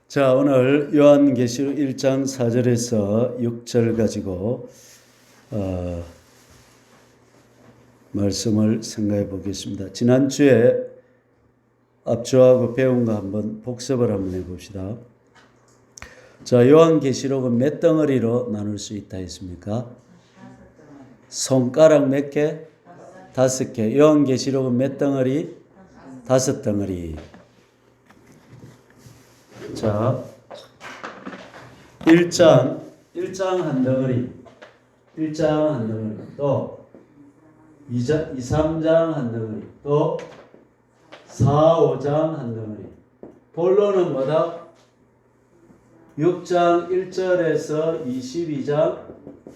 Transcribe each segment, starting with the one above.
자, 오늘 요한계시록 1장 4절에서 6절 가지고 말씀을 생각해 보겠습니다. 지난주에 앞주하고 배운 거 한번 복습을 한번 해봅시다. 자, 요한계시록은 몇 덩어리로 나눌 수 있다 했습니까? 손가락 몇 개? 5개. 요한계시록은 몇 덩어리? 5덩어리. 자, 1장 한 덩어리, 1장 한 덩어리, 또 2, 3장 한 덩어리, 또 4, 5장 한 덩어리. 본론은 뭐다? 6장 1절에서 22장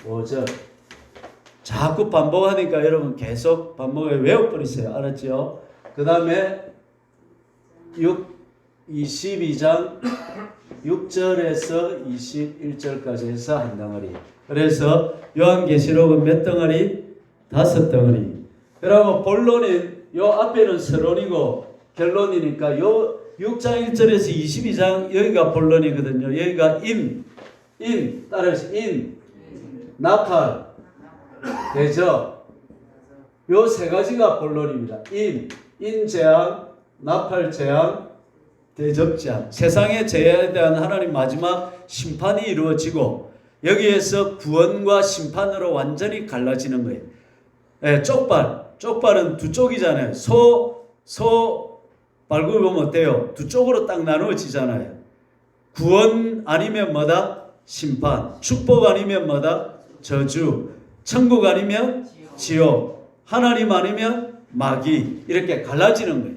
5절. 자꾸 반복하니까 여러분 계속 반복해 외워버리세요. 알았죠? 그 다음에 22장 6절에서 21절까지 해서 한 덩어리. 그래서 요한계시록은 몇 덩어리? 5덩어리. 그러면 본론인 요 앞에는 서론이고 결론이니까 요 6장 1절에서 22장 여기가 본론이거든요. 여기가 따라서 나팔, 대접. 요 세 가지가 본론입니다. 인재앙, 나팔재앙, 대접자. 세상의 죄에 대한 하나님 마지막 심판이 이루어지고 여기에서 구원과 심판으로 완전히 갈라지는 거예요. 네, 쪽발은 두 쪽이잖아요. 소 발굽이 보면 어때요? 두 쪽으로 딱 나누어지잖아요. 구원 아니면 뭐다? 심판. 축복 아니면 뭐다? 저주. 천국 아니면 지옥. 하나님 아니면 마귀. 이렇게 갈라지는 거예요.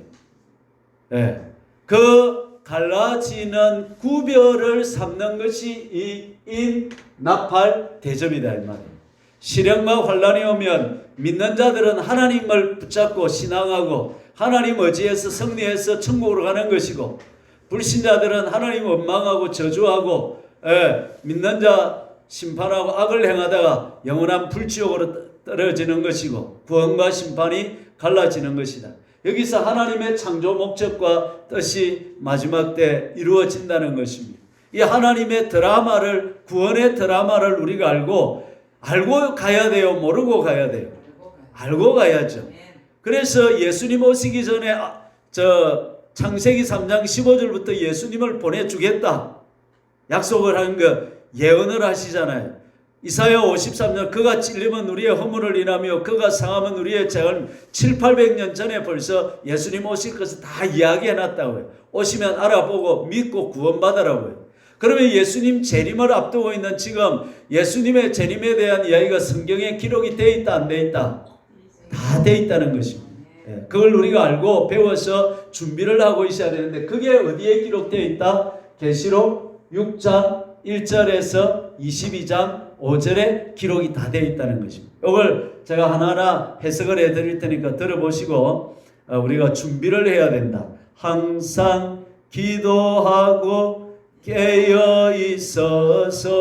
네. 그 갈라지는 구별을 삼는 것이 이 나팔 대접이다 이 말이에요. 시련과 환란이 오면 믿는 자들은 하나님을 붙잡고 신앙하고 하나님 의지해서 승리해서 천국으로 가는 것이고, 불신자들은 하나님 원망하고 저주하고 믿는 자 심판하고 악을 행하다가 영원한 불지옥으로 떨어지는 것이고, 구원과 심판이 갈라지는 것이다. 여기서 하나님의 창조 목적과 뜻이 마지막 때 이루어진다는 것입니다. 이 하나님의 드라마를, 구원의 드라마를 우리가 알고 가야 돼요? 모르고 가야 돼요? 알고 가야죠. 그래서 예수님 오시기 전에 창세기 3장 15절부터 예수님을 보내주겠다 약속을 한 거 예언을 하시잖아요. 이사야 53년 그가 찔리면 우리의 허물을 인하며 그가 상하면 우리의 죄를 700~800년 전에 벌써 예수님 오실 것을 다 이야기해놨다고요. 오시면 알아보고 믿고 구원받으라고요. 그러면 예수님 재림을 앞두고 있는 지금 예수님의 재림에 대한 이야기가 성경에 기록이 되어 있다 안 되어 있다? 다 되어 있다는 것입니다. 그걸 우리가 알고 배워서 준비를 하고 있어야 되는데 그게 어디에 기록되어 있다? 계시록 6장 1절에서 22장 5절에 기록이 다 되어 있다는 것입니다. 이걸 제가 하나하나 해석을 해드릴 테니까 들어보시고 우리가 준비를 해야 된다. 항상 기도하고 깨어 있어서,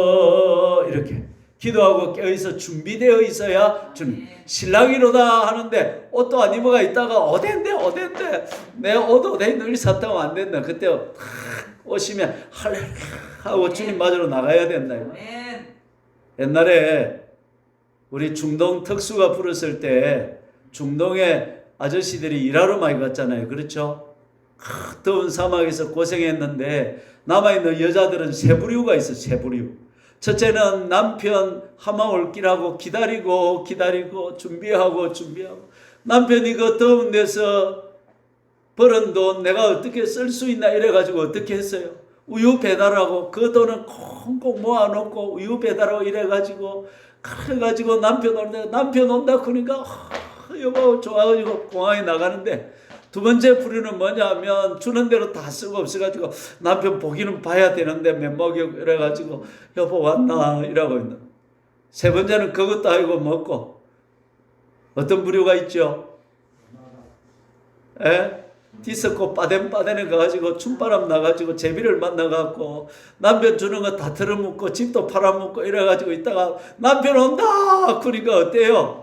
이렇게 기도하고 깨어 있어 준비되어 있어야 주님. 신랑이로다 하는데 옷도 안 입어가 있다가 어딘데 내 옷 어디 늘 샀다고 안 된다. 그때 오시면 할렐루야 하고 주님 맞으러 나가야 된다. 옛날에 우리 중동 특수가 불었을 때 중동에 아저씨들이 일하러 많이 갔잖아요. 그렇죠? 더운 사막에서 고생했는데 남아있는 여자들은 세 부류가 있어. 세 부류. 첫째는 남편 하마 올기라고 기다리고 준비하고 남편이 그 더운 데서 벌은 돈 내가 어떻게 쓸 수 있나 이래가지고 어떻게 했어요? 우유 배달하고 그 돈은 콩콩 모아놓고 우유 배달하고 이래가지고 그래가지고 남편 온다 그러니까 여보 좋아가지고 공항에 나가는데, 두 번째 부류는 뭐냐면 주는 대로 다 쓰고 없어가지고 남편 보기는 봐야 되는데 면목이 이래가지고 여보 왔나 이러고 있는. 세 번째는 그것도 아니고 먹고 어떤 부류가 있죠? 디스코 빠덴빠덴에 가가지고 춤바람 나가지고 제비를 만나갖고 남편 주는 거 다 털어먹고 집도 팔아먹고 이래가지고 있다가 남편 온다 그러니까 어때요?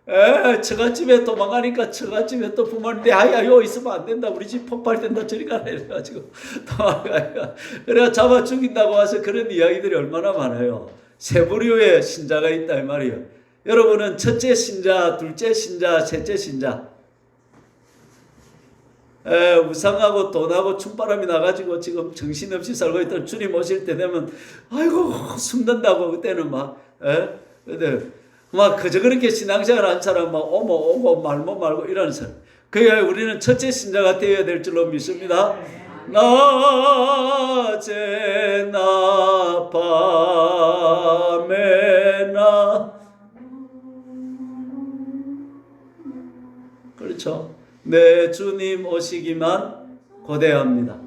처갓집에 도망가니까 처갓집에 또 부모님한테 아야 요 있으면 안 된다 우리 집 폭발된다 저리 가라 이래가지고 도망가니까 그래가 잡아 죽인다고 와서 그런 이야기들이 얼마나 많아요. 세 부류의 신자가 있다 이 말이에요. 여러분은 첫째 신자, 둘째 신자, 셋째 신자. 우상하고 돈하고 충바람이 나가지고 지금 정신없이 살고 있던 주님 오실 때 되면 아이고 숨는다고 그때는 근데 막 그저 그렇게 신앙생활 한 사람 막 오모 오고 말모 말고 이런 사람. 그게 우리는 첫째 신자가 되어야 될 줄로 믿습니다. 낮에 나 밤에 나 그렇죠. 내 주님 오시기만 고대합니다.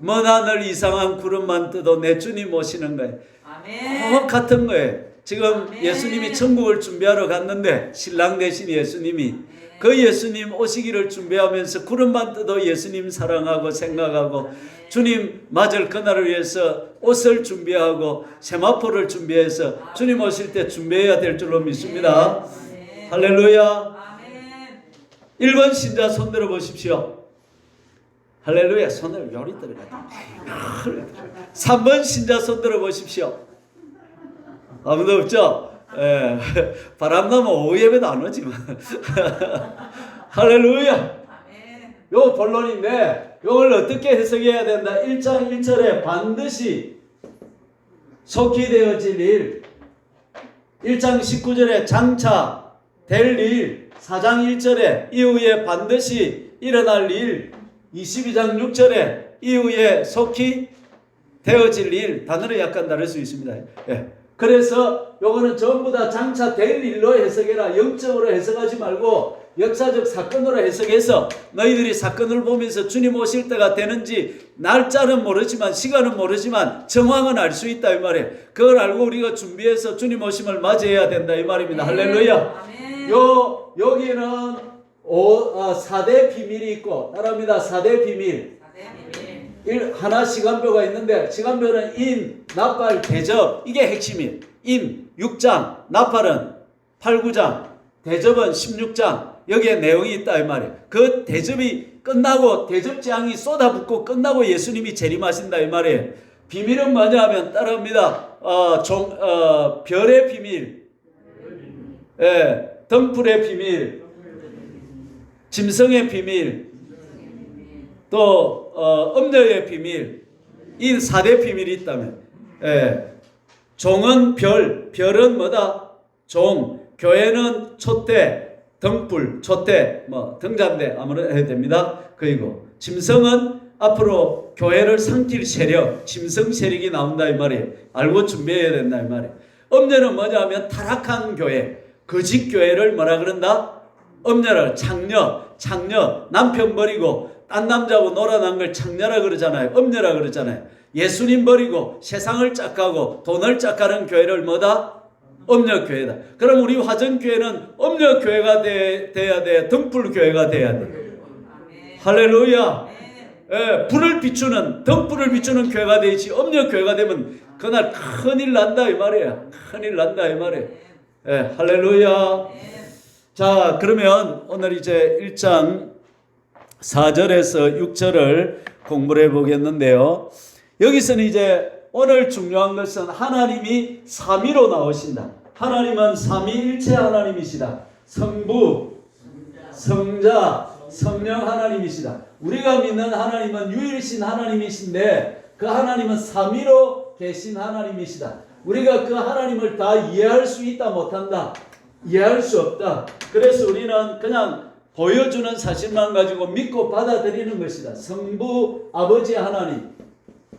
먼 하늘 이상한 구름만 떠도 내 주님 오시는 거예요. 꼭 같은 거예요. 지금 예수님이 천국을 준비하러 갔는데 신랑 대신 예수님이 그 예수님 오시기를 준비하면서 구름만 떠도 예수님 사랑하고 생각하고 주님 맞을 그날을 위해서 옷을 준비하고 세마포를 준비해서 주님 오실 때 준비해야 될 줄로 믿습니다. 할렐루야. 1번 신자 손 들어 보십시오. 할렐루야. 손을 요리 들어가. 3번 신자 손 들어 보십시오. 아무도 없죠? 바람 나면 오후 예배도 안 오지만. 할렐루야. 요 본론인데 요걸 어떻게 해석해야 된다. 1장 1절에 반드시 속히 되어질 일, 1장 19절에 장차 될 일, 4장 1절에 이후에 반드시 일어날 일, 22장 6절에 이후에 속히 되어질 일. 단어를 약간 다를 수 있습니다. 그래서 요거는 전부 다 장차 될 일로 해석해라. 영적으로 해석하지 말고 역사적 사건으로 해석해서 너희들이 사건을 보면서 주님 오실 때가 되는지 날짜는 모르지만 시간은 모르지만 정황은 알 수 있다 이 말이에요. 그걸 알고 우리가 준비해서 주님 오심을 맞이해야 된다 이 말입니다. 할렐루야. 여기는 4대 비밀이 있고 따라합니다. 4대 비밀. 하나 시간표가 있는데 시간표는 인, 납발, 대접 이게 핵심이에요. 인 6장, 납발은 8, 9장, 대접은 16장. 여기에 내용이 있다 이 말이에요. 그 대접이 끝나고 대접장이 쏟아붓고 끝나고 예수님이 재림하신다 이 말이에요. 비밀은 뭐냐 하면 따라합니다. 별의 비밀, 등불의 비밀, 짐승의 비밀, 또 음녀의 비밀, 이 4대 비밀이 있다면 종은 별은 뭐다? 종, 교회는 촛대, 등불, 촛대, 등잔대 아무래도 해도 됩니다. 그리고 짐승은 앞으로 교회를 상킬 세력, 짐승 세력이 나온다 이 말이에요. 알고 준비해야 된다 이 말이에요. 음녀는 뭐냐 하면 타락한 교회, 거짓 교회를 뭐라 그런다? 음녀를 창녀, 남편 버리고 딴 남자하고 놀아난 걸 창녀라 그러잖아요. 음녀라 그러잖아요. 예수님 버리고 세상을 짝가고 돈을 짝가는 교회를 뭐다? 음녀교회다. 그럼 우리 화전교회는 음녀교회가 돼야 돼. 등불교회가 돼야 돼. 할렐루야. 불을 비추는 등불을 비추는 교회가 되지 음녀교회가 되면 그날 큰일 난다 이 말이야. 큰일 난다 이 말이야. 할렐루야. 자 그러면 오늘 이제 1장 4절에서 6절을 공부를 해보겠는데요. 여기서는 이제 오늘 중요한 것은 하나님이 삼위로 나오신다. 하나님은 삼위일체 하나님이시다. 성부, 성자, 성령 하나님이시다. 우리가 믿는 하나님은 유일신 하나님이신데 그 하나님은 삼위로 계신 하나님이시다. 우리가 그 하나님을 다 이해할 수 있다 못한다. 이해할 수 없다. 그래서 우리는 그냥 보여주는 사실만 가지고 믿고 받아들이는 것이다. 성부 아버지 하나님,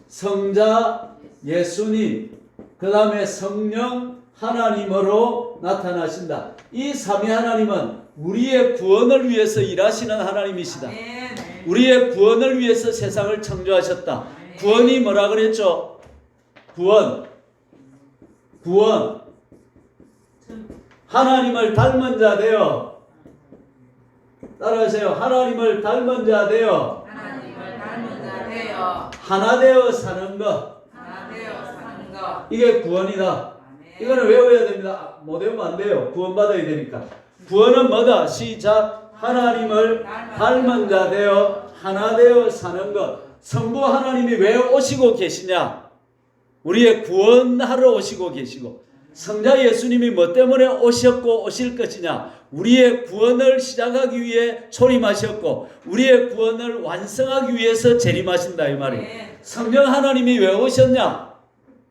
성자 예수님, 그 다음에 성령 하나님으로 나타나신다. 이 삼위 하나님은 우리의 구원을 위해서 일하시는 하나님이시다. 우리의 구원을 위해서 세상을 창조하셨다. 구원이 뭐라 그랬죠? 구원. 하나님을 닮은 자 되어. 따라하세요. 하나님을 닮은 자 되어. 하나 되어 사는 것. 이게 구원이다. 이거는 외워야 됩니다. 못 외우면 안 돼요. 구원받아야 되니까. 구원은 뭐다? 시작. 하나님을 닮은 자 되어 하나 되어 사는 것. 성부 하나님이 왜 오시고 계시냐? 우리의 구원하러 오시고 계시고, 성자 예수님이 뭐 때문에 오셨고 오실 것이냐? 우리의 구원을 시작하기 위해 초림하셨고 우리의 구원을 완성하기 위해서 재림하신다 이 말이에요. 성령 하나님이 왜 오셨냐?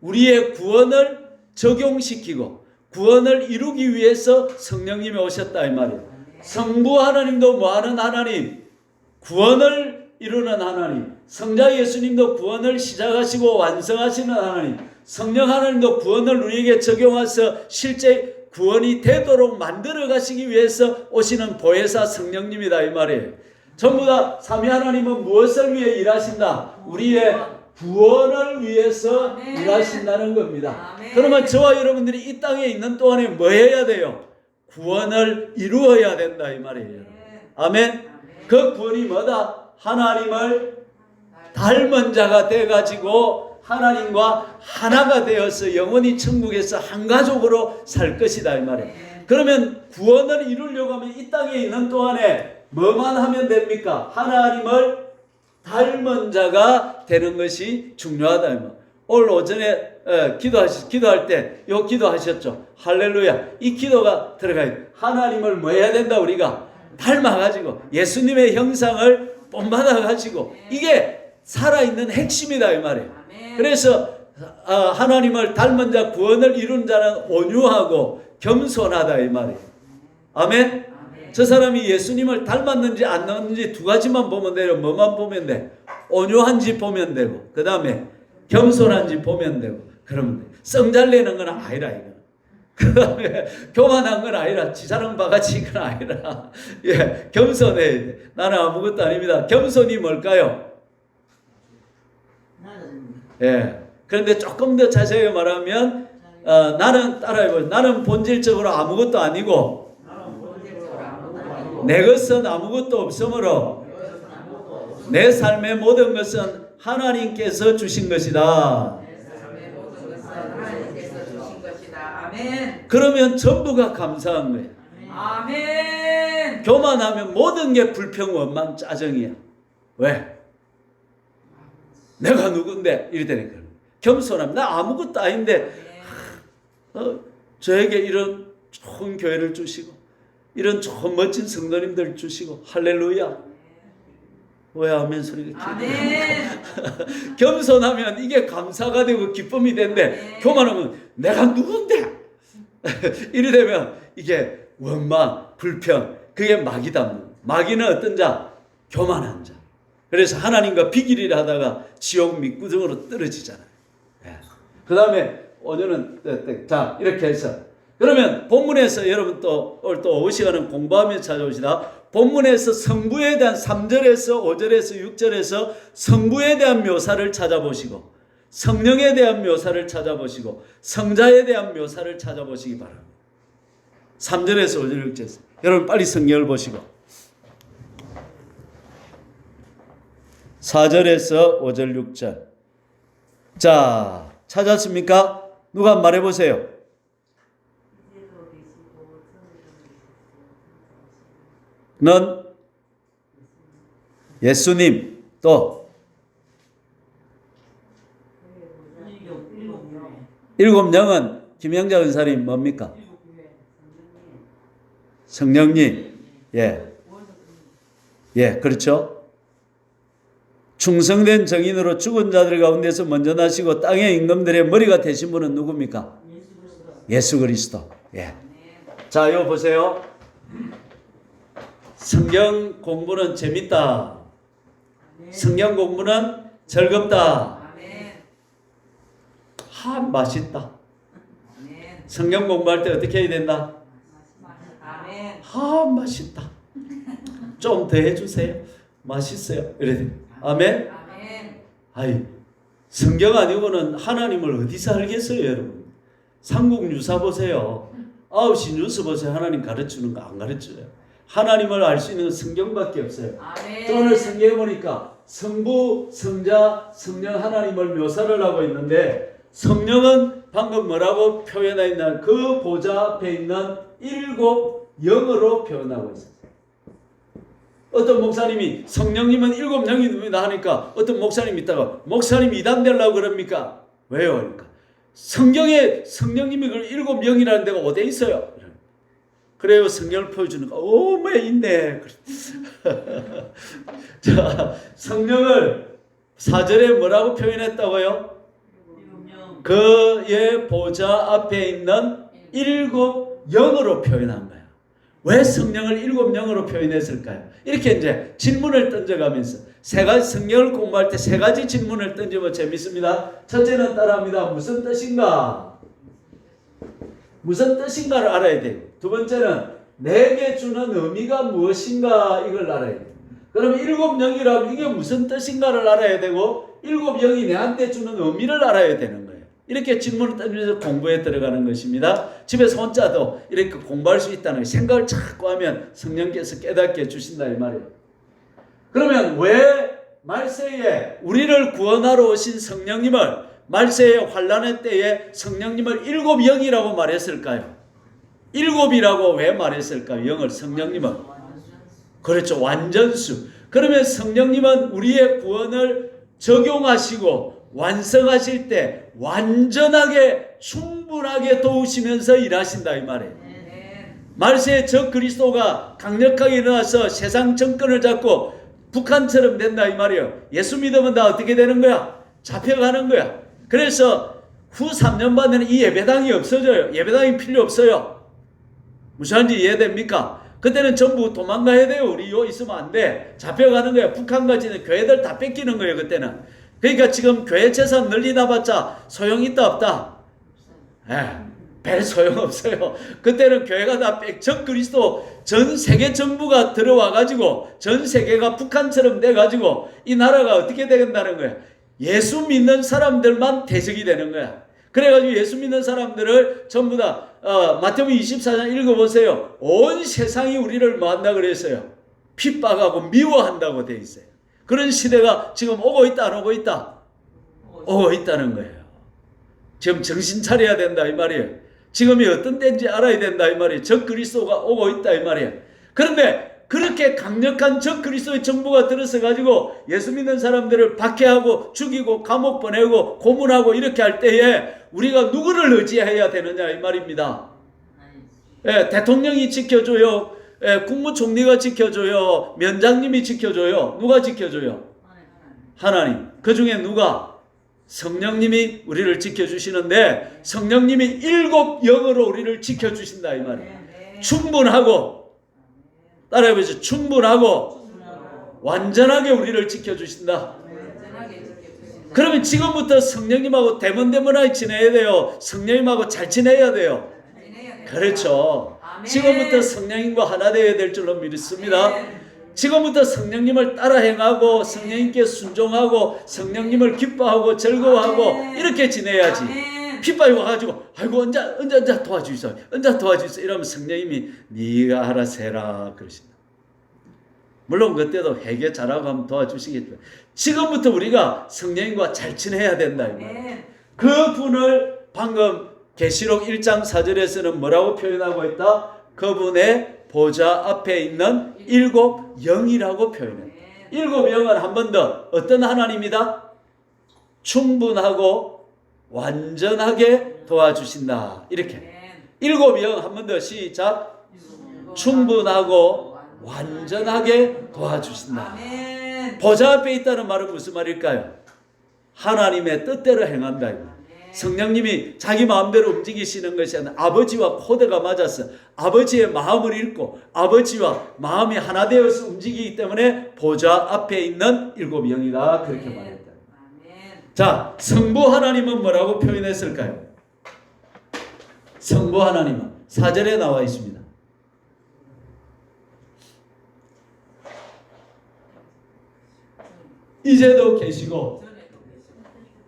우리의 구원을 적용시키고 구원을 이루기 위해서 성령님이 오셨다 이 말이에요. 성부 하나님도 뭐하는 하나님? 구원을 이루는 하나님. 성자 예수님도 구원을 시작하시고 완성하시는 하나님. 성령 하나님도 구원을 우리에게 적용해서 실제 구원이 되도록 만들어 가시기 위해서 오시는 보혜사 성령님이다 이 말이에요. 전부 다 삼위 하나님은 무엇을 위해 일하신다? 우리의 구원을 위해서 일하신다는 겁니다. 그러면 저와 여러분들이 이 땅에 있는 동안에 뭐 해야 돼요? 구원을 이루어야 된다 이 말이에요. 아멘. 그 구원이 뭐다? 하나님을 닮은 자가 돼가지고 하나님과 하나가 되어서 영원히 천국에서 한 가족으로 살 것이다 이 말이에요. 그러면 구원을 이루려고 하면 이 땅에 있는 동안에 뭐만 하면 됩니까? 하나님을 닮은 자가 되는 것이 중요하다 이 말이에요. 오늘 오전에 기도할 때 요 기도하셨죠. 할렐루야. 이 기도가 들어가요. 하나님을 뭐 해야 된다? 우리가 닮아가지고 예수님의 형상을 본받아가지고 이게 살아있는 핵심이다 이 말이에요. 그래서 하나님을 닮은 자, 구원을 이룬 자는 온유하고 겸손하다 이 말이에요. 아멘. 저 사람이 예수님을 닮았는지 안 닮았는지 두 가지만 보면 돼요. 뭐만 보면 돼? 온유한지 보면 되고 그 다음에 겸손한지 보면 되고 그러면 돼. 썽잘내는 건 아니라 이거. 그 다음에 교만한 건 아니라 지사랑 바가지 건 아니라 예, 겸손해야 돼. 나는 아무것도 아닙니다. 겸손이 뭘까요? 예. 그런데 조금 더 자세히 말하면 나는 따라해보세요. 나는 본질적으로 아무것도 아니고 내 것은 아무것도 없으므로 내 삶의 모든 것은 하나님께서 주신 것이다. 그러면 전부가 감사한 거예요. 아멘. 교만하면 모든 게 불평, 원망, 짜증이야. 왜? 내가 누군데? 이러다니까. 겸손함. 나 아무것도 아닌데 저에게 이런 좋은 교회를 주시고 이런 좋은 멋진 성도님들 주시고 할렐루야. 왜 아멘 소리가 아멘. 겸손하면 이게 감사가 되고 기쁨이 된대. 교만하면 내가 누군데? 이래 되면 이게 원망, 불평, 그게 마귀다. 마귀는 어떤 자? 교만한 자. 그래서 하나님과 비길이를 하다가 지옥 밑구정으로 떨어지잖아요. 예. 그 다음에 오늘은 자 이렇게 해서 그러면 본문에서 여러분 또 오늘 또 오후 시간은 공부하며 찾아오시다. 본문에서 성부에 대한 3절에서 5절에서 6절에서 성부에 대한 묘사를 찾아보시고 성령에 대한 묘사를 찾아보시고 성자에 대한 묘사를 찾아보시기 바랍니다. 3절에서 5절 6절에서 여러분 빨리 성경을 보시고 4절에서 5절 6절 자 찾았습니까? 누가 말해보세요. 넌 예수님 또 일곱 영은 김영자 은사님 뭡니까? 성령님. 예, 그렇죠. 충성된 정인으로 죽은 자들 가운데서 먼저 나시고 땅의 임금들의 머리가 되신 분은 누굽니까? 예수 그리스도. 예. 자, 요 보세요. 성경 공부는 재밌다. 성경 공부는 즐겁다. 하, 맛있다. 성경 공부할 때 어떻게 해야 된다? 하, 맛있다. 좀 더 해주세요. 맛있어요. 이래. 아멘. 아이, 성경 아니고는 하나님을 어디서 알겠어요, 여러분? 삼국 뉴스 보세요. 9시 뉴스 보세요. 하나님 가르치는 거 안 가르쳐요. 하나님을 알 수 있는 건 성경밖에 없어요. 또 오늘 성경에 보니까 성부, 성자, 성령 하나님을 묘사를 하고 있는데 성령은 방금 뭐라고 표현하였나? 그 보좌 앞에 있는 7 영으로 표현하고 있어요. 어떤 목사님이 성령님은 7영입니다 하니까 어떤 목사님이 있다가 목사님 이단 되려고 그럽니까? 왜요? 그러니까 성경에 성령님이 그걸 7영이라는 데가 어디에 있어요? 그래요. 성경을 보여주는 거. 왜 있네. 자, 성령을 4절에 뭐라고 표현했다고요? 그의 보좌 앞에 있는 7영으로 표현한 거예요. 왜 성령을 7영으로 표현했을까요? 이렇게 이제 질문을 던져가면서 성경을 공부할 때 3가지 질문을 던지면 재밌습니다. 첫째는 따라합니다. 무슨 뜻인가? 무슨 뜻인가를 알아야 돼요. 두 번째는 내게 주는 의미가 무엇인가 이걸 알아야 돼요. 그럼 7영이라면 이게 무슨 뜻인가를 알아야 되고 7영이 내한테 주는 의미를 알아야 되는 거예요. 이렇게 질문을 던지면서 공부에 들어가는 것입니다. 집에서 혼자도 이렇게 공부할 수 있다는 거예요. 생각을 자꾸 하면 성령께서 깨닫게 해주신다 이 말이에요. 그러면 왜 말세에 우리를 구원하러 오신 성령님을 말세의 환란의 때에 성령님을 7영이라고 말했을까요? 7이라고 왜 말했을까요? 영을 성령님은 그렇죠. 완전수. 그러면 성령님은 우리의 구원을 적용하시고 완성하실 때 완전하게 충분하게 도우시면서 일하신다 이 말이에요. 말세에 적 그리스도가 강력하게 일어나서 세상 정권을 잡고 북한처럼 된다 이 말이에요. 예수 믿으면 다 어떻게 되는 거야? 잡혀가는 거야. 그래서 후 3년 반에는 이 예배당이 없어져요. 예배당이 필요 없어요. 무슨 말인지 이해됩니까? 그때는 전부 도망가야 돼요. 우리 요 있으면 안 돼. 잡혀가는 거야. 북한까지는 교회들 다 뺏기는 거예요. 그때는. 그러니까 지금 교회 재산 늘리나 봤자 소용있다 없다? 별 소용없어요. 그때는 교회가 다 적 그리스도 전 세계 정부가 들어와가지고 전 세계가 북한처럼 돼가지고 이 나라가 어떻게 된다는 거야? 예수 믿는 사람들만 대적이 되는 거야. 그래가지고 예수 믿는 사람들을 전부 다 마태복음 24장 읽어보세요. 온 세상이 우리를 뭐 한다 그랬어요? 핍박하고 미워한다고 돼 있어요. 그런 시대가 지금 오고 있다 안 오고 있다? 오고 있다는 거예요. 지금 정신 차려야 된다 이 말이에요. 지금이 어떤 때인지 알아야 된다 이 말이에요. 적 그리스도가 오고 있다 이 말이에요. 그런데 그렇게 강력한 적 그리스도의 정부가 들어서 가지고 예수 믿는 사람들을 박해하고 죽이고 감옥 보내고 고문하고 이렇게 할 때에 우리가 누구를 의지해야 되느냐 이 말입니다. 대통령이 지켜줘요. 국무총리가 지켜줘요. 면장님이 지켜줘요. 누가 지켜줘요? 하나님. 그 중에 누가? 성령님이 우리를 지켜주시는데 성령님이 7영으로 우리를 지켜주신다 이 말이에요. 충분하고 따라해보세요. 충분하고 완전하게 우리를 지켜주신다. 그러면 지금부터 성령님하고 대문대문하게 지내야 돼요. 성령님하고 잘 지내야 돼요. 그렇죠. 지금부터 성령님과 하나 되어야 될 줄로 믿습니다. 지금부터 성령님을 따라 행하고 성령님께 순종하고 성령님을 기뻐하고 즐거워하고 이렇게 지내야지. 핍박이 와가지고 아이고 언제 도와주이소 언제 도와주이소 이러면 성령님이 네가 알아서 해라 그러신다. 물론 그때도 회개 잘하고 하면 도와주시겠지만 지금부터 우리가 성령님과 잘 지내야 된다 이 말이에요. 그 분을 방금 계시록 1장 4절에서는 뭐라고 표현하고 있다? 그분의 보좌 앞에 있는 7영이라고 표현해요. 7영은 한 번 더 어떤 하나님이다? 충분하고 완전하게 도와주신다. 이렇게 7영 한 번 더 시작. 충분하고 완전하게 도와주신다. 보좌 앞에 있다는 말은 무슨 말일까요? 하나님의 뜻대로 행한다. 성령님이 자기 마음대로 움직이시는 것이 아니라 아버지와 코드가 맞아서 아버지의 마음을 읽고 아버지와 마음이 하나 되어서 움직이기 때문에 보좌 앞에 있는 7영이다. 그렇게 말했다. 자, 성부 하나님은 뭐라고 표현했을까요? 성부 하나님은 4절에 나와 있습니다. 이제도 계시고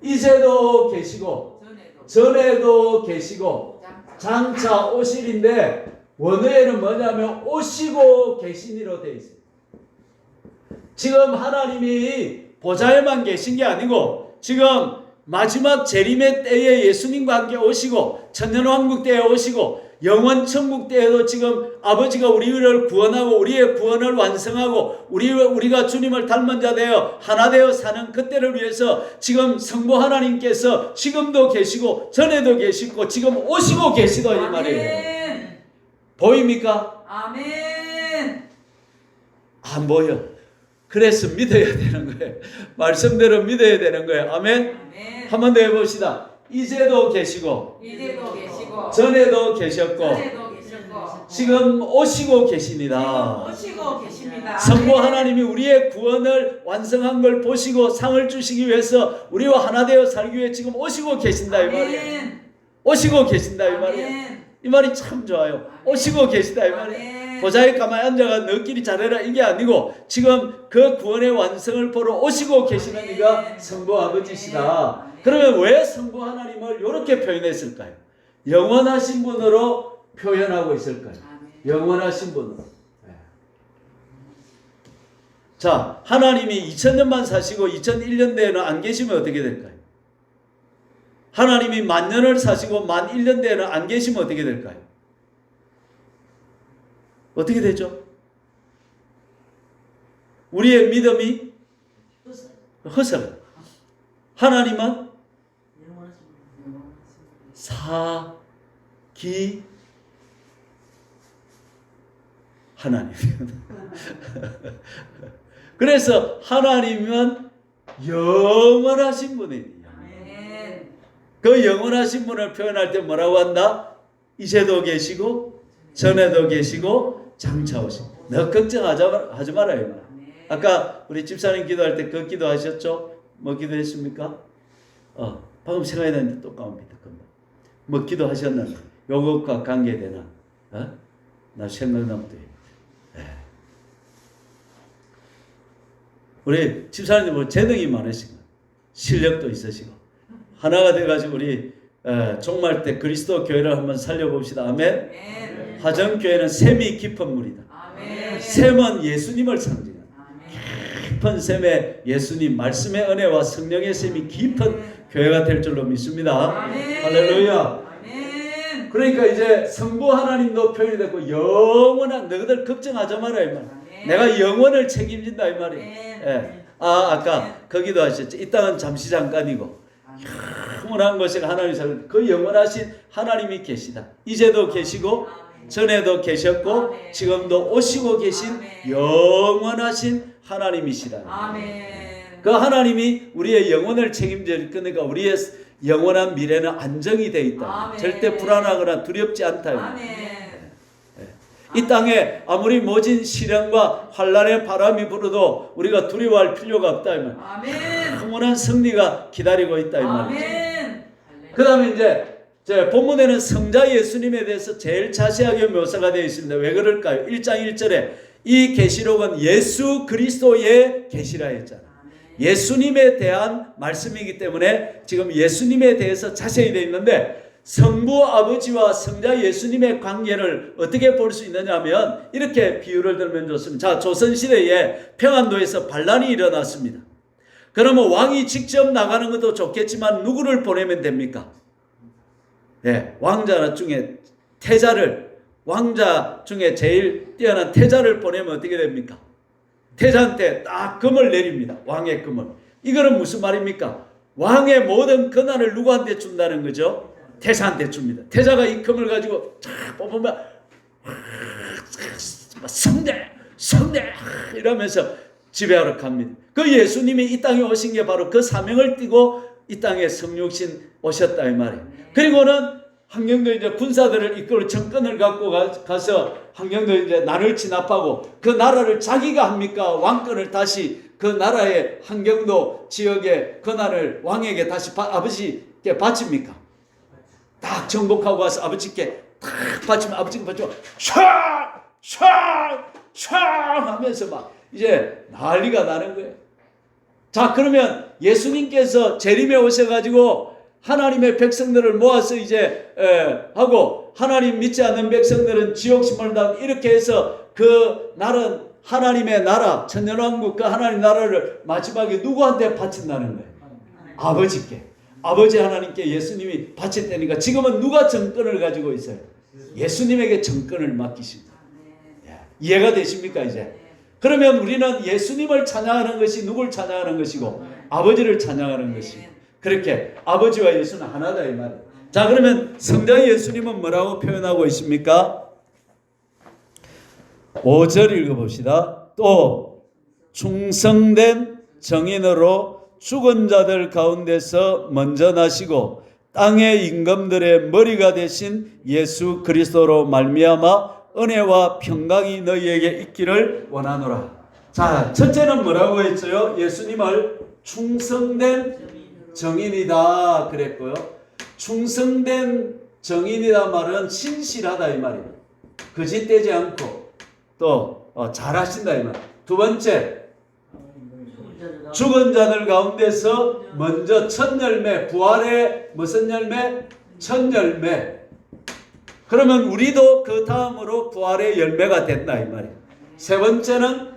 이제도 계시고 전에도 계시고 장차 오실인데 원어에는 뭐냐면 오시고 계시니로 되어 있어요. 지금 하나님이 보좌에만 계신 게 아니고 지금 마지막 재림의 때에 예수님과 함께 오시고 천년왕국 때에 오시고 영원 천국 때에도 지금 아버지가 우리를 구원하고 우리의 구원을 완성하고 우리가 주님을 닮은 자 되어 하나 되어 사는 그때를 위해서 지금 성부 하나님께서 지금도 계시고 전에도 계시고 지금 오시고 계시다 이 말이에요. 아멘. 보입니까? 아멘. 안 보여. 그래서 믿어야 되는 거예요. 말씀대로 믿어야 되는 거예요. 아멘. 아멘. 한 번 더 해봅시다. 이제도 계시고 이제도 계시고 전에도 계셨고 전에도 계셨고 지금 오시고 계십니다. 오시고 계십니다. 성부 하나님이 우리의 구원을 완성한 걸 보시고 상을 주시기 위해서 우리와 하나 되어 살기 위해 지금 오시고 계신다 이 말이에요. 아멘. 오시고 계신다 이 말이에요. 아멘. 이 말이 참 좋아요. 오시고 계시다 이 말이에요. 아멘. 보좌에 가만히 앉아가 너끼리 잘해라 이게 아니고 지금 그 구원의 완성을 보러 오시고 계시는 이가 성부 아버지시다. 그러면 왜 성부 하나님을 이렇게 표현했을까요? 영원하신 분으로 표현하고 있을까요? 영원하신 분으로. 자, 하나님이 2000년만 사시고 2001년대에는 안 계시면 어떻게 될까요? 하나님이 10,000년을 사시고 1001년대에는 안 계시면 어떻게 될까요? 어떻게 되죠? 우리의 믿음이 허설. 하나님은 사기 하나님. 그래서 하나님은 영원하신 분이에요. 아멘. 그 영원하신 분을 표현할 때 뭐라고 한다? 이제도 계시고 전에도 계시고 장차 오시고. 너 걱정하지 말아요. 아까 우리 집사님 기도할 때 그 기도하셨죠? 뭐 기도했습니까? 방금 생각이 났는데 또 까먹습니다. 뭐 기도하셨는데 요것과 관계되나? 나 생각나면 돼. 우리 집사님들 뭐 재능이 많으시고 실력도 있으시고 하나가 돼가지고 우리 종말 때 그리스도 교회를 한번 살려봅시다. 아멘. 아멘. 화정교회는 샘이 깊은 물이다. 아멘. 샘은 예수님을 상징한다. 아멘. 깊은 샘에 예수님 말씀의 은혜와 성령의 샘이 깊은 교회가 될 줄로 믿습니다. 아멘. 할렐루야. 아멘. 그러니까 이제 성부 하나님도 표현이 되고 영원한 너희들 걱정하지 마라 이 말. 내가 영원을 책임진다 이 말이에요. 예. 아까 거기도 하셨죠. 이 땅은 잠시 잠깐이고 영원한 것이 하나님이 살고 그 영원하신 하나님이 계시다. 이제도 계시고 전에도 계셨고 지금도 오시고 계신 영원하신 하나님이시다. 아멘. 그 하나님이 우리의 영혼을 책임질 거니까 우리의 영원한 미래는 안정이 되어 있다. 아멘. 절대 불안하거나 두렵지 않다. 아멘. 이 땅에 아무리 모진 시련과 환란의 바람이 불어도 우리가 두려워할 필요가 없다. 이 말. 아멘. 영원한 승리가 기다리고 있다. 이 말이죠. 아멘. 그 다음에 이제 본문에는 성자 예수님에 대해서 제일 자세하게 묘사가 되어 있습니다. 왜 그럴까요? 1장 1절에 이 계시록은 예수 그리스도의 계시라 했잖아. 예수님에 대한 말씀이기 때문에 지금 예수님에 대해서 자세히 되어 있는데 성부 아버지와 성자 예수님의 관계를 어떻게 볼 수 있느냐 하면 이렇게 비유를 들면 좋습니다. 자, 조선시대에 평안도에서 반란이 일어났습니다. 그러면 왕이 직접 나가는 것도 좋겠지만 누구를 보내면 됩니까? 네, 왕자 중에 왕자 중에 제일 뛰어난 태자를 보내면 어떻게 됩니까? 태자한테 딱 금을 내립니다. 왕의 금을. 이거는 무슨 말입니까? 왕의 모든 권한을 누구한테 준다는 거죠? 태자한테 줍니다. 태자가 이 금을 가지고 쫙 뽑으면 성대 이러면서 지배하러 갑니다. 그 예수님이 이 땅에 오신 게 바로 그 사명을 띠고 이 땅에 성육신 오셨다 이 말이에요. 그리고는 황경도 이제 군사들을 이끌어 정권을 갖고 가서 황경도 이제 나를 진압하고 그 나라를 자기가 합니까? 왕권을 다시 그 나라의 황경도 지역의 권한을 왕에게 다시 아버지께 바칩니까? 딱 정복하고 와서 아버지께 딱 바치면 아버지가 바치고 촤 하면서 막 이제 난리가 나는 거예요. 자, 그러면 예수님께서 재림에 오셔가지고 하나님의 백성들을 모아서 이제 하고 하나님 믿지 않는 백성들은 지옥심을 당하고 이렇게 해서 그 나라는 하나님의 나라 천년왕국 그 하나님 나라를 마지막에 누구한테 바친다는 거예요? 아버지께. 아버지 하나님께 예수님이 바쳤다니까 지금은 누가 정권을 가지고 있어요? 예수님에게 정권을 맡기십니다. 이해가 되십니까 이제? 그러면 우리는 예수님을 찬양하는 것이 누굴 찬양하는 것이고 아버지를 찬양하는 것이고 그렇게 아버지와 예수는 하나다 이 말이에요. 자 그러면 성자 예수님은 뭐라고 표현하고 있습니까? 5절 읽어봅시다. 또 충성된 정인으로 죽은 자들 가운데서 먼저 나시고 땅의 임금들의 머리가 되신 예수 그리스도로 말미암아 은혜와 평강이 너희에게 있기를 원하노라. 자, 첫째는 뭐라고 했어요? 예수님을 충성된 정인이다 그랬고요. 충성된 정인이다 말은 신실하다 이 말이에요. 거짓되지 않고 또 잘하신다 이 말. 두 번째, 죽은 자들 가운데서 먼저 첫 열매, 부활의 무슨 열매? 첫 열매. 그러면 우리도 그 다음으로 부활의 열매가 된다 이 말이에요. 세 번째는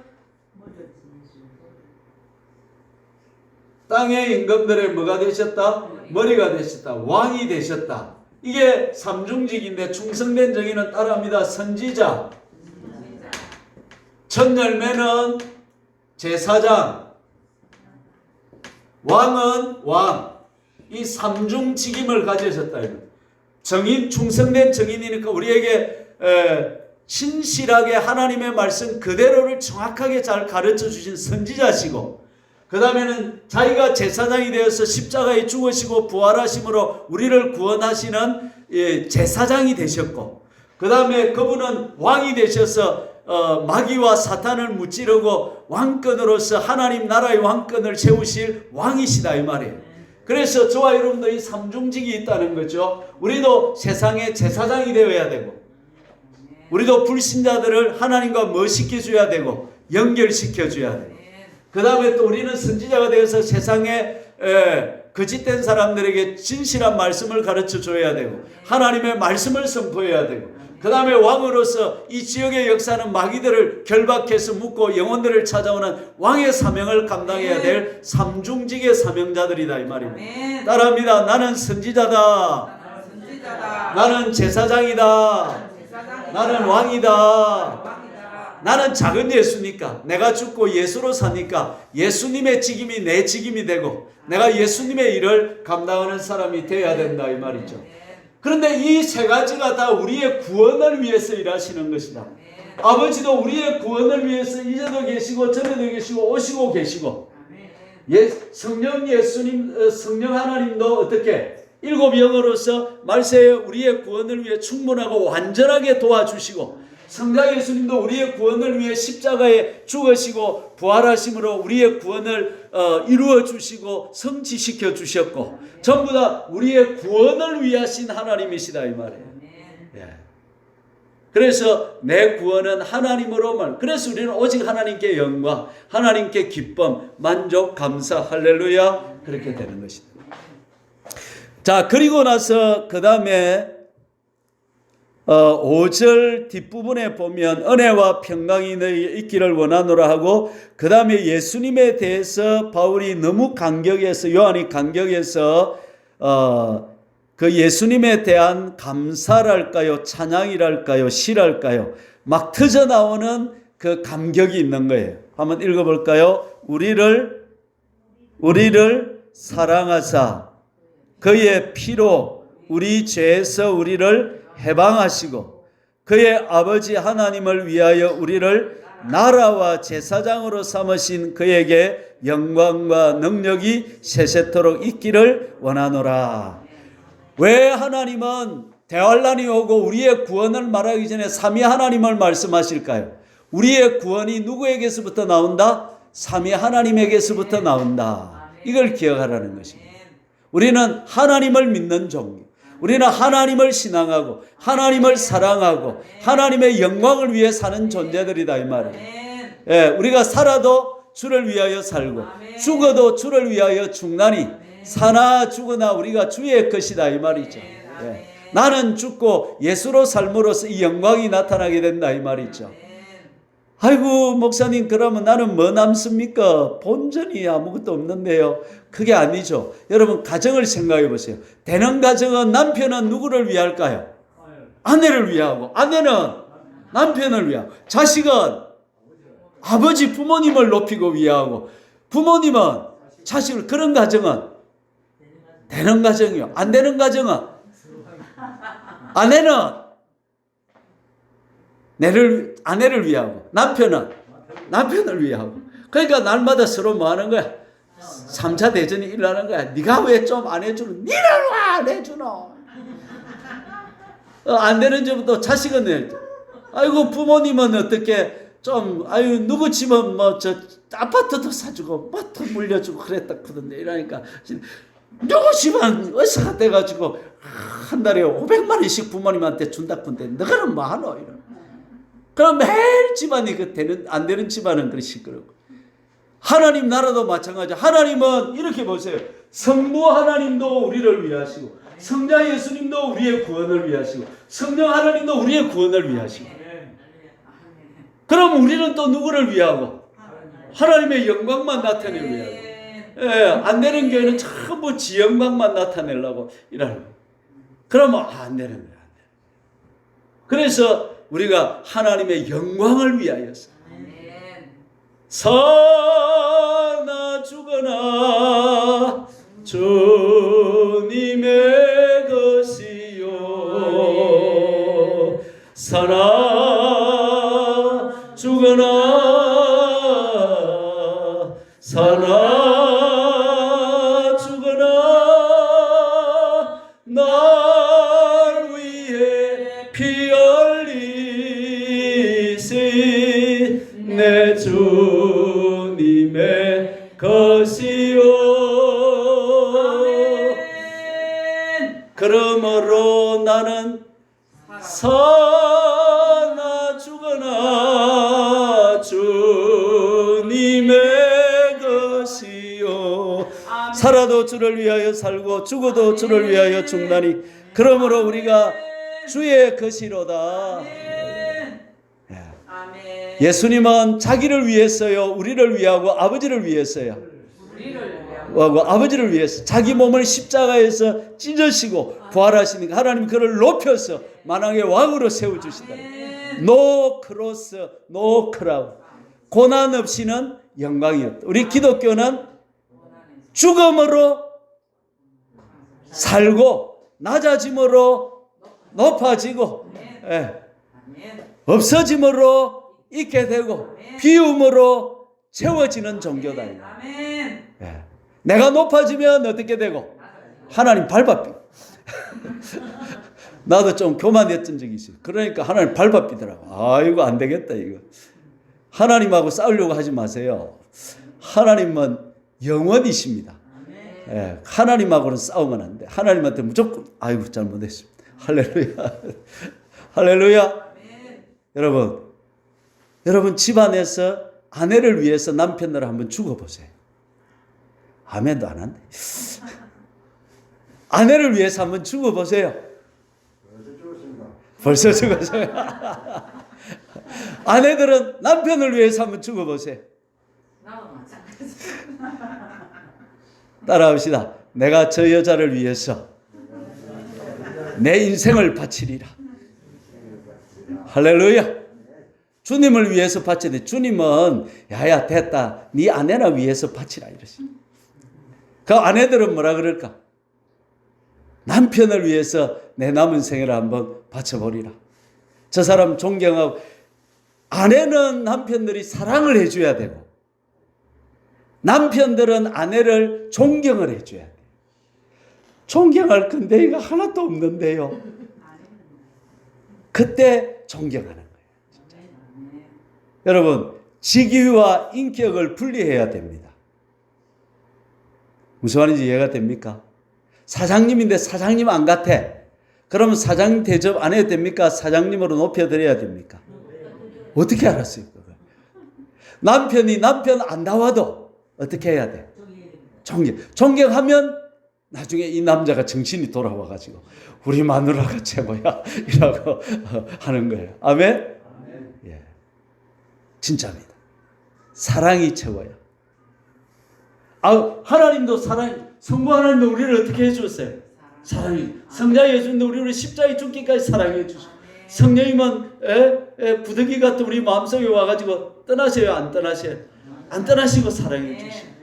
땅의 임금들의 뭐가 되셨다? 머리가 되셨다. 왕이 되셨다. 이게 삼중직인데 충성된 정의는 따라합니다. 선지자. 첫 열매는 제사장. 왕은 왕. 이 삼중직임을 가지셨다. 정인, 충성된 정인이니까 우리에게 신실하게 하나님의 말씀 그대로를 정확하게 잘 가르쳐 주신 선지자시고 그 다음에는 자기가 제사장이 되어서 십자가에 죽으시고 부활하심으로 우리를 구원하시는 제사장이 되셨고 그 다음에 그분은 왕이 되셔서 마귀와 사탄을 무찌르고 왕권으로서 하나님 나라의 왕권을 세우실 왕이시다 이 말이에요. 그래서 저와 여러분도 이 삼중직이 있다는 거죠. 우리도 세상의 제사장이 되어야 되고 우리도 불신자들을 하나님과 멋시켜줘야 되고 연결시켜줘야 되고 그 다음에 또 우리는 선지자가 되어서 세상에 거짓된 사람들에게 진실한 말씀을 가르쳐줘야 되고 하나님의 말씀을 선포해야 되고 그 다음에 왕으로서 이 지역의 역사는 마귀들을 결박해서 묶고 영혼들을 찾아오는 왕의 사명을 감당해야 될 삼중직의 사명자들이다 이 말입니다. 따라합니다. 나는 선지자다. 나는 제사장이다. 나는 왕이다. 나는 작은 예수니까 내가 죽고 예수로 사니까 예수님의 직임이 내 직임이 되고 내가 예수님의 일을 감당하는 사람이 되어야 된다 이 말이죠. 그런데 이 세 가지가 다 우리의 구원을 위해서 일하시는 것이다. 아버지도 우리의 구원을 위해서 이제도 계시고 전에도 계시고 오시고 계시고 성령 예수님 성령 하나님도 어떻게 일곱 영으로서 말세에 우리의 구원을 위해 충분하고 완전하게 도와주시고 성자 예수님도 우리의 구원을 위해 십자가에 죽으시고 부활하심으로 우리의 구원을 이루어 주시고 성취시켜 주셨고 전부 다 우리의 구원을 위하신 하나님이시다 이 말이에요. 예. 그래서 내 구원은 하나님으로만. 그래서 우리는 오직 하나님께 영광, 하나님께 기쁨, 만족, 감사, 할렐루야 그렇게 되는 것이다. 자 그리고 나서 그 다음에 5절 뒷부분에 보면 은혜와 평강이 너희 있기를 원하노라 하고 그 다음에 예수님에 대해서 바울이 너무 감격해서 요한이 감격해서 그 예수님에 대한 감사랄까요 찬양이랄까요 시랄까요 막 터져나오는 그 감격이 있는 거예요. 한번 읽어볼까요? 우리를 사랑하사 그의 피로 우리 죄에서 우리를 해방하시고 그의 아버지 하나님을 위하여 우리를 나라와 제사장으로 삼으신 그에게 영광과 능력이 세세토록 있기를 원하노라. 왜 하나님은 대환란이 오고 우리의 구원을 말하기 전에 삼위 하나님을 말씀하실까요? 우리의 구원이 누구에게서부터 나온다? 삼위 하나님에게서부터 나온다. 이걸 기억하라는 것입니다. 우리는 하나님을 믿는 종교. 우리는 하나님을 신앙하고 하나님을 사랑하고 하나님의 영광을 위해 사는 존재들이다 이 말이에요. 예, 우리가 살아도 주를 위하여 살고 죽어도 주를 위하여 죽나니 사나 죽으나 우리가 주의 것이다 이 말이죠. 예, 나는 죽고 예수로 삶으로써 이 영광이 나타나게 된다 이 말이죠. 아이고 목사님 그러면 나는 뭐 남습니까? 본전이 아무것도 없는데요. 그게 아니죠. 여러분 가정을 생각해 보세요. 되는 가정은 남편은 누구를 위할까요? 아내를 위하고, 아내는 남편을 위하고, 자식은 아버지 부모님을 높이고 위하고, 부모님은 자식을. 그런 가정은 되는 가정이요. 안 되는 가정은 아내는 아내를 위하고, 남편은 남편을 위하고. 그러니까 날마다 서로 뭐 하는 거야? 3차 대전이 일어나는 거야. 네가 왜 좀 안 해주노? 니는 왜 안 해주노? 안 되는 점도 자식은 내. 아이고 부모님은 어떻게 좀 아유 누구 집은 뭐 저 아파트도 사주고 뭐 더 물려주고 그랬다 그러던데 이러니까 누구 집은 의사가 돼가지고 한 달에 500만 원씩 부모님한테 준다 군데 너는 뭐 하노 이런. 그럼 매일 집안이 그 되는 안 되는 집안은 그렇게 시끄럽고. 하나님 나라도 마찬가지. 하나님은 이렇게 보세요. 성부 하나님도 우리를 위하시고, 성자 예수님도 우리의 구원을 위하시고, 성령 하나님도 우리의 구원을 위하시고. 그럼 우리는 또 누구를 위하고? 하나님의 영광만 나타내기 위하고. 예, 안 되는 교회는 전부 지 영광만 나타내려고 이러는 거예요. 그러면 안 되는 거예요. 그래서 우리가 하나님의 영광을 위하여서 사나 죽어나 주님의 것이요 사나 죽어나 사나 죽어나 날 위해 피 흘리신 내 주님의 것이요. 그러므로 나는 사나 죽어나 주님의 것이요. 살아도 주를 위하여 살고 죽어도 주를 위하여 죽나니 그러므로 우리가 주의 것이로다. 예수님은 자기를 위해서요, 우리를 위하고 아버지를 위해서요. 아버지를 위해서 자기 몸을 십자가에서 찢으시고 부활하시니까 하나님 그를 높여서 만왕의 왕으로 세워주신다. 노 크로스, 노 크라운. 고난 없이는 영광이 없다. 우리 기독교는 죽음으로 살고 낮아짐으로 높아지고 없어짐으로 있게 되고 비움으로 채워지는 종교다. 내가 높아지면 어떻게 되고? 하나님 밟아삐. 나도 좀 교만했던 적이 있어요. 그러니까 하나님 밟아삐더라고. 아이고 안 되겠다 이거. 하나님하고 싸우려고 하지 마세요. 하나님은 영원이십니다. 하나님하고는 싸우면 안 돼. 하나님한테 무조건 아이고 잘못했습니다. 할렐루야. 할렐루야. 여러분 집안에서 아내를 위해서 남편을 한번 죽어보세요. 아멘도 안 한대. 아내를 위해서 한번 죽어보세요. 벌써 죽었어요. 아내들은 남편을 위해서 한번 죽어보세요. 따라합시다. 내가 저 여자를 위해서 내 인생을 바치리라. 할렐루야. 주님을 위해서 바쳐야 돼. 주님은 야야 됐다. 네 아내나 위해서 바치라 이러십니다. 그 아내들은 뭐라 그럴까? 남편을 위해서 내 남은 생애를 한번 바쳐버리라. 저 사람 존경하고. 아내는 남편들이 사랑을 해줘야 되고 남편들은 아내를 존경을 해줘야 돼요. 존경할 건데 이거 하나도 없는데요. 그때 존경하는 거예요. 진짜. 여러분 직위와 인격을 분리해야 됩니다. 무슨 말인지 이해가 됩니까? 사장님인데 사장님 안 같아. 그러면 사장님 대접 안 해도 됩니까? 사장님으로 높여드려야 됩니까? 어떻게 알았어요? 그걸? 남편이 남편 안 나와도 어떻게 해야 돼? 존경하면 나중에 이 남자가 정신이 돌아와가지고 우리 마누라가 최고야 이라고 하는 거예요. 아멘? 예. 진짜입니다. 사랑이 최고야. 하나님도 성부 하나님도 우리를 어떻게 해주었어요? 사랑해. 성자 예수님도 우리를 십자가에 죽기까지 사랑해 주시고, 성령님은 부득이 같은 우리 마음속에 와가지고 떠나셔요? 안 떠나셔요? 안 떠나시고 사랑해 주시고.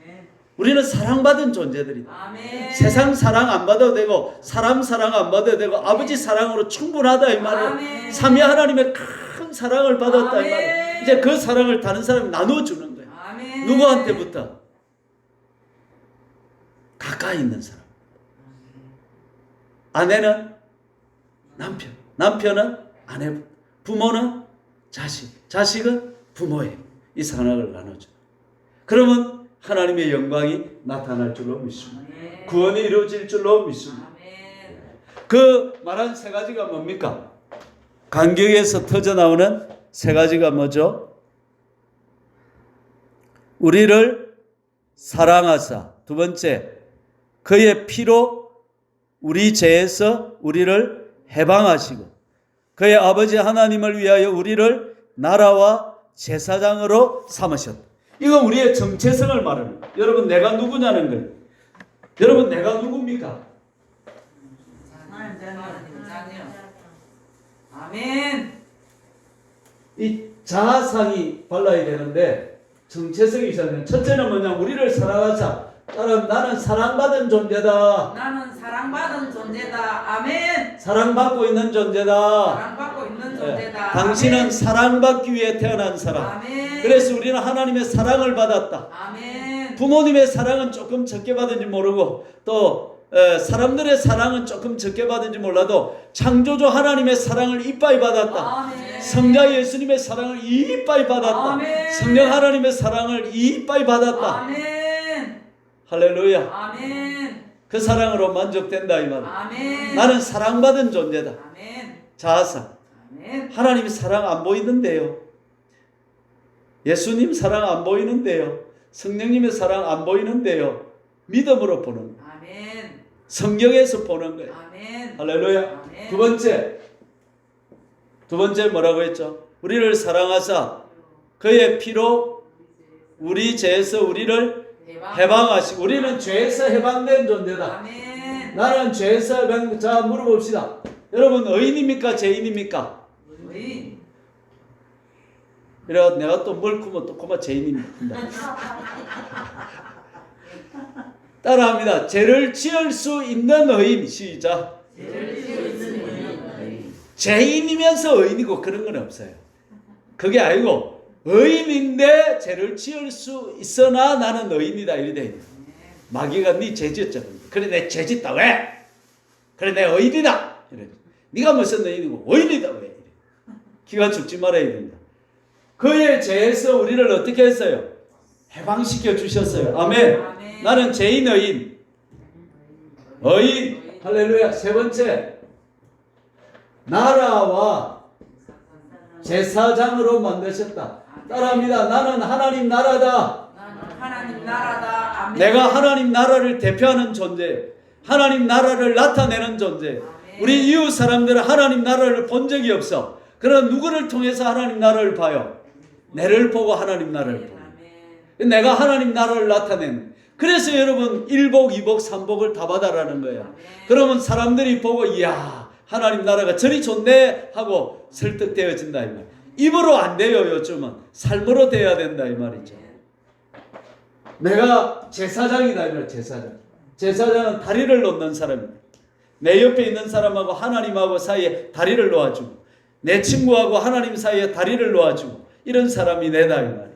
우리는 사랑받은 존재들이다. 아멘. 세상 사랑 안 받아도 되고 사람 사랑 안 받아도 되고 아버지 사랑으로 충분하다 이 말이에요. 아멘. 삼위 하나님의 큰 사랑을 받았다 이 아멘. 말이에요. 이제 그 사랑을 다른 사람이 나눠주는 거예요. 아멘. 누구한테부터? 가까이 있는 사람. 아내는 남편, 남편은 아내, 부모는 자식, 자식은 부모예요. 이 사랑을 나눠줘. 그러면 하나님의 영광이 나타날 줄로 믿습니다. 아멘. 구원이 이루어질 줄로 믿습니다. 아멘. 그 말한 세 가지가 뭡니까? 간격에서 터져나오는 세 가지가 뭐죠? 우리를 사랑하사, 두 번째, 그의 피로 우리 죄에서 우리를 해방하시고, 그의 아버지 하나님을 위하여 우리를 나라와 제사장으로 삼으셨다. 이건 우리의 정체성을 말하는 거예요. 여러분, 내가 누구냐는 거예요. 여러분, 내가 누굽니까? 하나님 자녀. 아멘. 이 자아상이 발라야 되는데 정체성이 있어야. 첫째는 뭐냐? 우리를 사랑하자. 따라서 나는 사랑받은 존재다. 나는 사랑받은 존재다. 아멘. 사랑받고 있는 존재다. 사랑받고 있는 존재다. 당신은 아멘. 사랑받기 위해 태어난 사람. 아멘. 그래서 우리는 하나님의 사랑을 받았다. 아멘. 부모님의 사랑은 조금 적게 받은지 모르고 또 사람들의 사랑은 조금 적게 받은지 몰라도 창조주 하나님의 사랑을 이빠이 받았다. 아멘. 성자 예수님의 사랑을 이빠이 받았다. 아멘. 성령 하나님의 사랑을 이빠이 받았다. 아멘. 할렐루야. 아멘. 그 사랑으로 만족된다 이 말. 아멘. 나는 사랑받은 존재다. 아멘. 자아상. 아멘. 하나님의 사랑 안 보이는데요. 예수님 사랑 안 보이는데요. 성령님의 사랑 안 보이는데요. 믿음으로 보는 거예요. 아멘. 성경에서 보는 거예요. 아멘. 할렐루야. 아멘. 두 번째 뭐라고 했죠? 우리를 사랑하사 그의 피로 우리 죄에서 우리를 해방하시고. 우리는 죄에서 해방된 존재다. 아멘. 나는 죄에서 해방. 자, 물어봅시다. 여러분, 의인입니까? 죄인입니까? 의인. 그래 내가 또 뭘 크면 또 그만 죄인입니다. 따라합니다. 죄를 지을 수 있는 의인. 시작. 죄인이면서 의인이고 그런 건 없어요. 그게 아니고 의인인데 죄를 지을 수 있으나 나는 의인이다 이래 돼. 마귀가 네 죄 지었잖아. 그래 내 죄 짓다 왜? 그래 내 의인이다. 이래. 네가 무슨 의인이고 의인이다 왜? 이래. 기가 죽지 말아야 됩니다. 그의 죄에서 우리를 어떻게 했어요? 해방시켜 주셨어요. 아멘. 아멘. 나는 죄인 의인. 의인. 할렐루야. 세 번째. 나라와 제사장으로 만드셨다. 따라합니다. 나는 하나님 나라다. 나는 하나님 나라다. 아멘. 내가 하나님 나라를 대표하는 존재. 하나님 나라를 나타내는 존재. 우리 이웃 사람들은 하나님 나라를 본 적이 없어. 그럼 누구를 통해서 하나님 나라를 봐요? 내를 보고 하나님 나라를 봐. 아멘. 내가 하나님 나라를 나타내는. 그래서 여러분 1복, 2복, 3복을 다 받아라는 거예요. 그러면 사람들이 보고 이야 하나님 나라가 저리 좋네 하고 설득되어진다 이 말. 입으로 안 돼요. 요즘은 삶으로 돼야 된다 이 말이죠. 내가 제사장이다 이 말. 제사장. 제사장은 다리를 놓는 사람입니다. 내 옆에 있는 사람하고 하나님하고 사이에 다리를 놓아주고 내 친구하고 하나님 사이에 다리를 놓아주고 이런 사람이 내다 이 말이에요.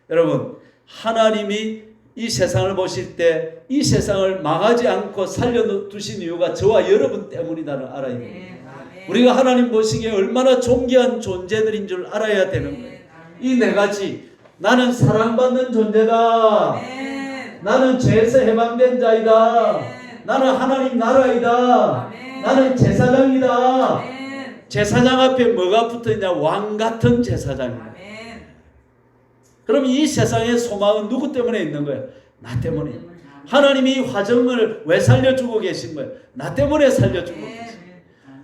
여러분 하나님이 이 세상을 보실 때 이 세상을 망하지 않고 살려두신 이유가 저와 여러분 때문이다를 알아야 돼요. 우리가 하나님 보시기에 얼마나 존귀한 존재들인 줄 알아야 되는 거예요. 이 네 가지. 나는 사랑받는 존재다. 아멘. 나는 죄에서 해방된 자이다. 아멘. 나는 하나님 나라이다. 아멘. 나는 제사장이다. 아멘. 제사장 앞에 뭐가 붙어있냐? 왕 같은 제사장이다. 아멘. 그럼 이 세상의 소망은 누구 때문에 있는 거예요? 나 때문에. 하나님이 화정을 왜 살려주고 계신 거예요? 나 때문에 살려주고 계신 거예요.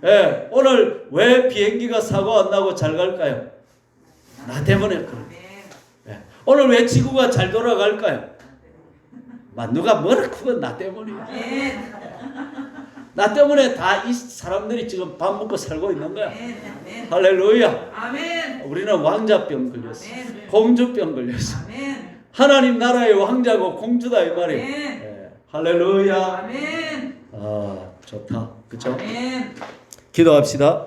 예, 오늘 왜 비행기가 사고 안 나고 잘 갈까요? 나 때문에 그래요. 예, 오늘 왜 지구가 잘 돌아갈까요? 누가 뭐라 그건 나 때문이야. 아멘. 나 때문에 다 이 사람들이 지금 밥 먹고 살고 있는 거야. 아멘. 할렐루야. 아멘. 우리는 왕자병 걸렸어. 아멘. 공주병 걸렸어. 아멘. 하나님 나라의 왕자고 공주다 이 말이에요. 아멘. 예. 할렐루야. 아멘. 아, 좋다. 그렇죠? 아멘. 기도합시다.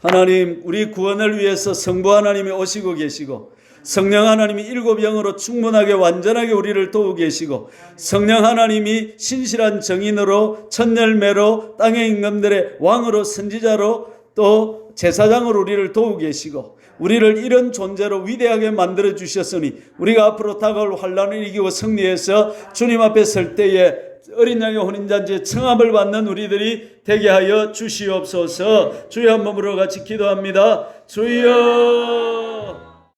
하나님, 우리 구원을 위해서 성부 하나님이 오시고 계시고 성령 하나님이 일곱 영으로 충분하게 완전하게 우리를 도우고 계시고 성령 하나님이 신실한 정인으로 첫 열매로 땅의 임금들의 왕으로 선지자로 또 제사장으로 우리를 도우고 계시고 우리를 이런 존재로 위대하게 만들어 주셨으니 우리가 앞으로 다가올 환난을 이기고 승리해서 주님 앞에 설 때에 어린 양의 혼인잔치에 청함을 받는 우리들이 되게 하여 주시옵소서. 주여 한 몸으로 같이 기도합니다. 주여